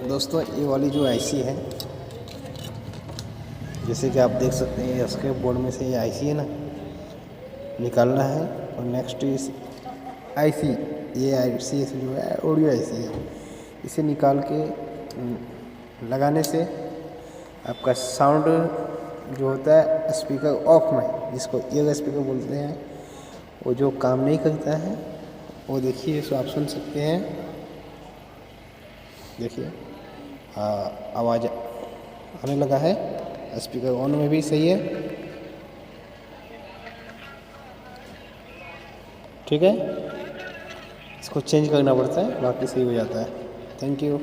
दोस्तों ये वाली जो आईसी है, जैसे कि आप देख सकते हैं इसके बोर्ड में से ये आईसी है ना, निकालना है। और नेक्स्ट इस आईसी, ये आईसी जो है ऑडियो आईसी है, इसे निकाल के लगाने से आपका साउंड जो होता है स्पीकर ऑफ में, जिसको ईयर स्पीकर बोलते हैं, वो जो काम नहीं करता है वो देखिए, इसको आप सुन सकते हैं। देखिए आवाज़ आने लगा है, स्पीकर ऑन में भी सही है। ठीक है, इसको चेंज करना पड़ता है, बाकी सही हो जाता है। Thank you.